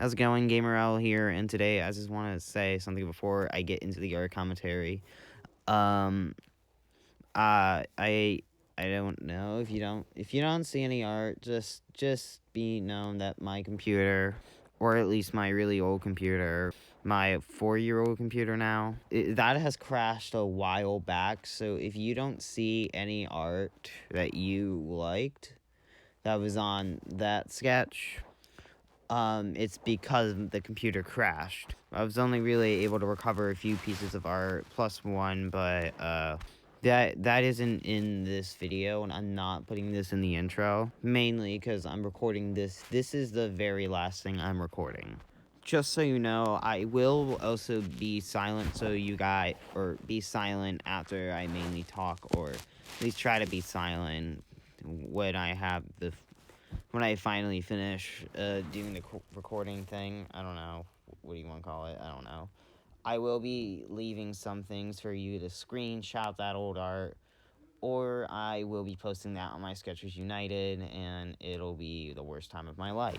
How's it going? GamerL here, and today I just want to say something before I get into the art commentary. Um, I don't know if you don't see any art, just be known that my computer, or at least my really old computer, my 4-year-old computer now, that has crashed a while back. So if you don't see any art that you liked that was on that sketch, it's because the computer crashed. I was only really able to recover a few pieces of art, plus one, but, that isn't in this video, and I'm not putting this in the intro, mainly because I'm recording this. This is the very last thing I'm recording. Just so you know, I will also be silent or be silent after I mainly talk, or at least try to be silent when I finally finish doing the recording thing. I don't know. What do you want to call it? I don't know. I will be leaving some things for you to screenshot that old art, or I will be posting that on my Sketchers United, and it'll be the worst time of my life.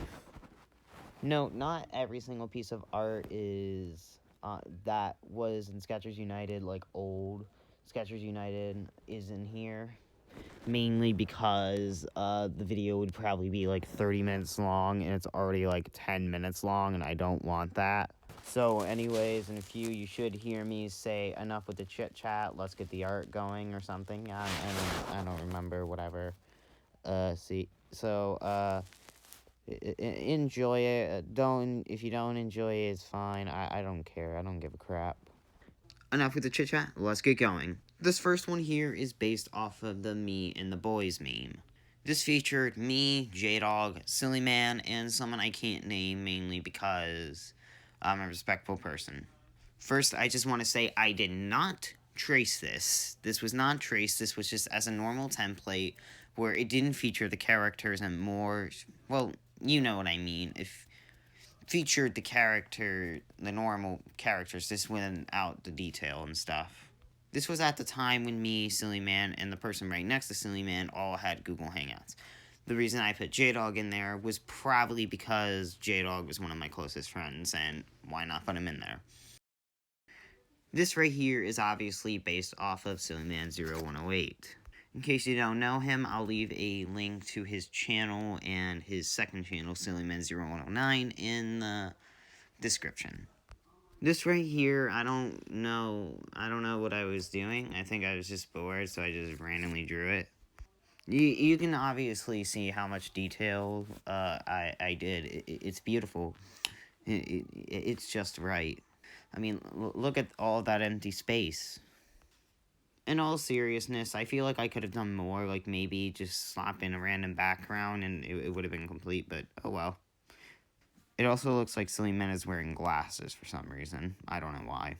No, not every single piece of art is that was in Sketchers United, like old Sketchers United, is in here. Mainly because the video would probably be like 30 minutes long, and it's already like 10 minutes long, and I don't want that. So anyways, in a few, you should hear me say enough with the chit chat, let's get the art going or something. I don't remember, whatever. Enjoy it. If you don't enjoy it, it's fine. I don't care. I don't give a crap. Enough with the chit chat, let's get going. This first one here is based off of the Me and the Boys meme. This featured me, J-Dog, Sillyman, and someone I can't name, mainly because I'm a respectful person. First, I just want to say I did not trace this. This was not traced. This was just as a normal template where it didn't feature the characters and more, well, you know what I mean. If featured the normal characters, this went out the detail and stuff. This was at the time when me, Sillyman, and the person right next to Sillyman all had Google Hangouts. The reason I put J-Dog in there was probably because J-Dog was one of my closest friends, and why not put him in there? This right here is obviously based off of Sillyman0108. In case you don't know him, I'll leave a link to his channel and his second channel, Sillyman0109, in the description. This right here, I don't know what I was doing. I think I was just bored, so I just randomly drew it. You can obviously see how much detail I did. It's beautiful. It's just right. I mean, look at all that empty space. In all seriousness, I feel like I could have done more, like maybe just slap in a random background and it would have been complete, but oh well. It also looks like Sillyman is wearing glasses for some reason. I don't know why.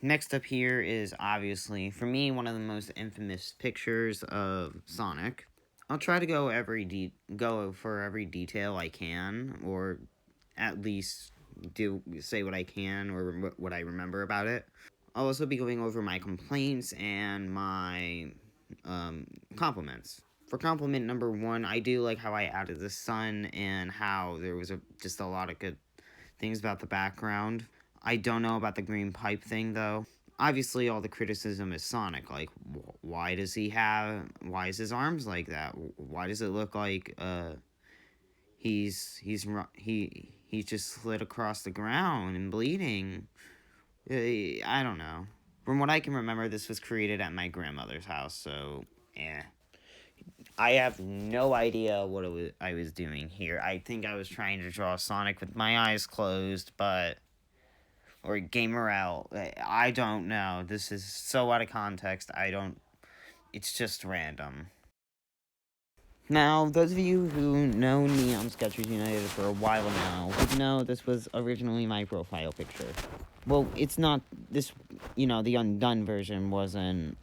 Next up here is, obviously, for me, one of the most infamous pictures of Sonic. I'll try to go for every detail I can, or at least say what I can or what I remember about it. I'll also be going over my complaints and my compliments. For compliment number 1, I do like how I added the sun and how there was just a lot of good things about the background. I don't know about the green pipe thing, though. Obviously, all the criticism is Sonic. Like, why is his arms like that? Why does it look like, he's just slid across the ground and bleeding? I don't know. From what I can remember, this was created at my grandmother's house, so, I have no idea what I was doing here. I think I was trying to draw Sonic with my eyes closed, or Gamer Out. I don't know. This is so out of context. It's just random. Now, those of you who know me on Sketchers United for a while now would know this was originally my profile picture. Well, it's not this, the undone version wasn't,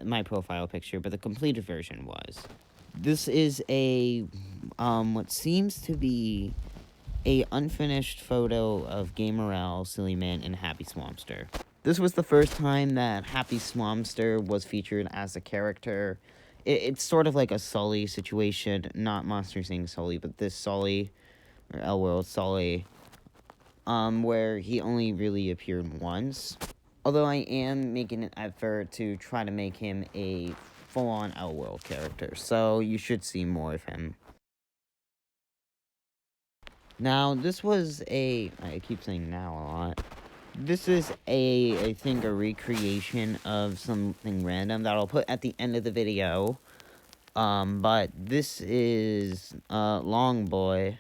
my profile picture, but the completed version was. This is what seems to be a unfinished photo of Gamerel, Sillyman, and Happy Swampster. This was the first time that Happy Swampster was featured as a character It's sort of like a Sully situation, not Monster Inc. Sully, but this Sully, or L-World Sully, where he only really appeared once. Although I am making an effort to try to make him a full-on L-World character, so you should see more of him. Now, this was I keep saying now a lot. This is I think, a recreation of something random that I'll put at the end of the video. But this is, Long Boy.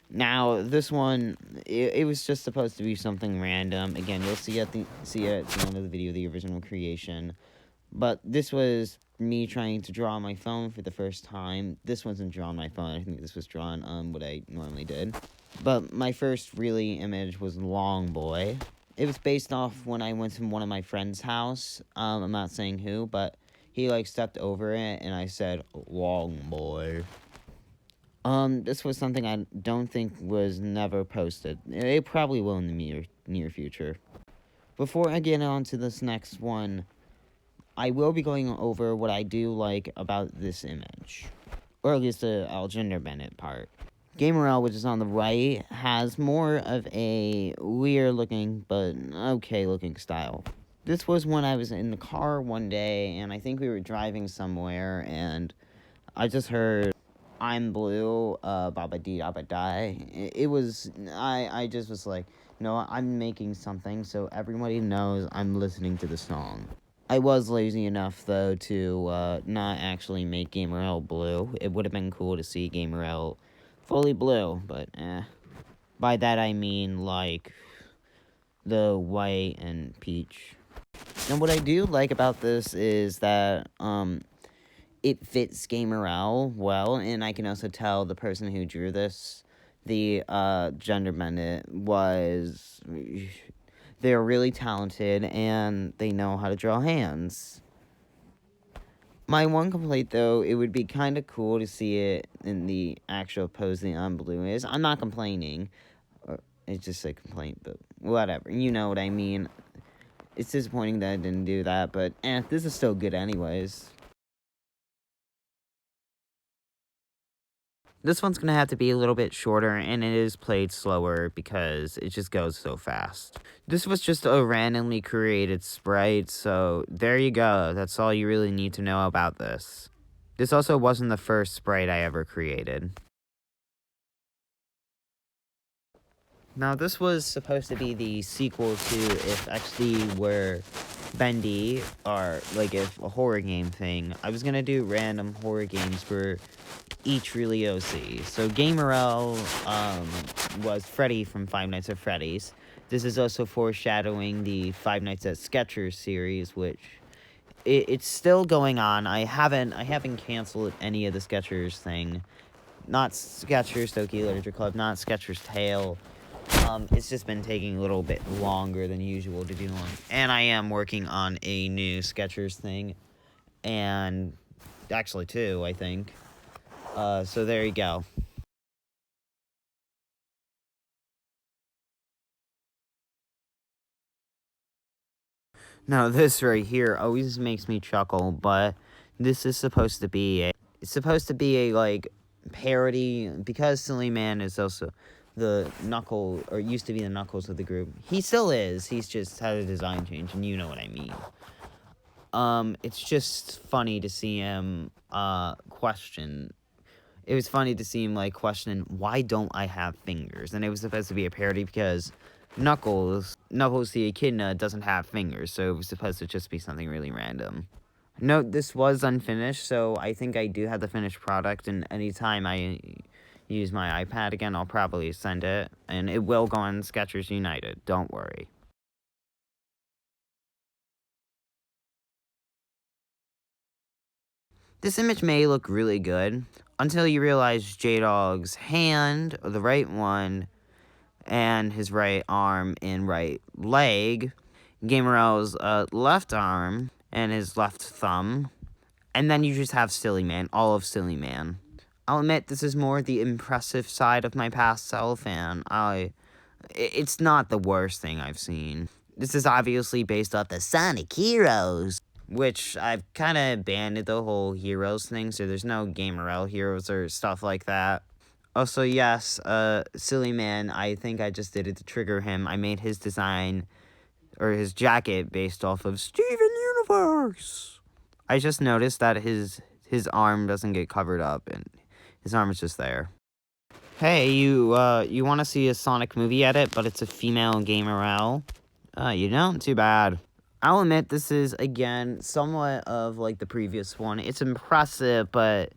Now, this one, it was just supposed to be something random. Again, you'll see it at the end of the video, the original creation. But this was me trying to draw on my phone for the first time. This wasn't drawn on my phone. I think this was drawn on what I normally did. But my first really image was Long Boy. It was based off when I went to one of my friend's house. I'm not saying who, but he, like, stepped over it, and I said, Long Boy. This was something I don't think was never posted. It probably will in the near future. Before I get on to this next one, I will be going over what I do like about this image. Or at least I'll GenderBend it part. GamerL, which is on the right, has more of a weird looking, but okay looking style. This was when I was in the car one day, and I think we were driving somewhere, and I just heard, I'm blue, baba dee baba die. It was, I just was like, no, I'm making something, so everybody knows I'm listening to the song. I was lazy enough, though, to, not actually make GamerL blue. It would have been cool to see GamerL fully blue, but, By that I mean, like, the white and peach. And what I do like about this is that, it fits GamerL well, and I can also tell the person who drew this, the, GenderBend it, was, they're really talented, and they know how to draw hands. My one complaint, though, it would be kind of cool to see it in the actual pose the blue is. I'm not complaining. It's just a complaint, but whatever. You know what I mean. It's disappointing that I didn't do that, but this is still good anyways. This one's gonna have to be a little bit shorter, and it is played slower because it just goes so fast. This was just a randomly created sprite, so there you go. That's all you really need to know about this. This also wasn't the first sprite I ever created. Now, this was supposed to be the sequel to if XD were bendy, or, like, if a horror game thing. I was gonna do random horror games for each really OC. So, GamerL, was Freddy from Five Nights at Freddy's. This is also foreshadowing the Five Nights at Skechers series, which it's still going on. I haven't canceled any of the Skechers thing. Not Skechers Tokyo Literature Club, not Skechers Tale. It's just been taking a little bit longer than usual to do one. And I am working on a new Skechers thing. And actually two, I think. So there you go. Now, this right here always makes me chuckle, but this is supposed to be a, like, parody, because Sillyman is also the Knuckle, or used to be the Knuckles of the group. He still is, he's just had a design change, and you know what I mean. It's just funny to see him, question. It was funny to see him, like, question, why don't I have fingers? And it was supposed to be a parody because Knuckles the Echidna doesn't have fingers, so it was supposed to just be something really random. Note, this was unfinished, so I think I do have the finished product, and anytime I use my iPad again, I'll probably send it, and it will go on Skechers United, don't worry. This image may look really good, until you realize J-Dog's hand, the right one, and his right arm and right leg, GamerL's left arm, and his left thumb, and then you just have Sillyman, all of Sillyman. I'll admit this is more the impressive side of my past self, and it's not the worst thing I've seen. This is obviously based off the Sonic Heroes. which I've kind of abandoned the whole heroes thing, so there's no GamerL heroes or stuff like that. Also, yes, Sillyman, I think I just did it to trigger him. I made his design, or his jacket, based off of Steven Universe. I just noticed that his arm doesn't get covered up, and his arm is just there. Hey, you want to see a Sonic movie edit, but it's a female GamerL? You don't? Too bad. I'll admit this is, again, somewhat of like the previous one. It's impressive, but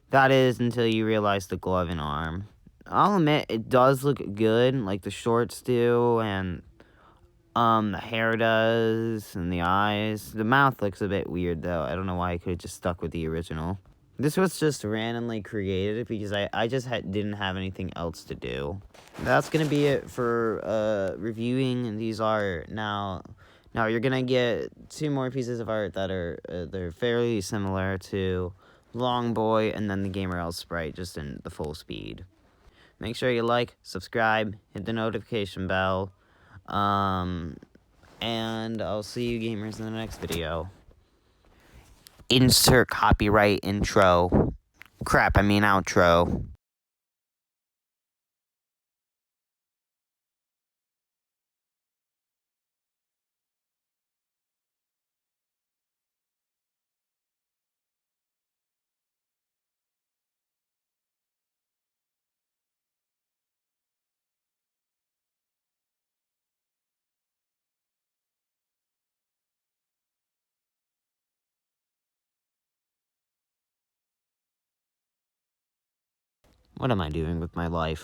that is until you realize the glove and arm. I'll admit it does look good, like the shorts do, and the hair does, and the eyes. The mouth looks a bit weird, though. I don't know why I could have just stuck with the original. This was just randomly created because I just didn't have anything else to do. That's gonna be it for reviewing these art. Now you're gonna get 2 more pieces of art that are they're fairly similar to Long Boy and then the GamerL sprite, just in the full speed. Make sure you like, subscribe, hit the notification bell, and I'll see you gamers in the next video. Insert copyright intro. Crap, I mean outro. What am I doing with my life?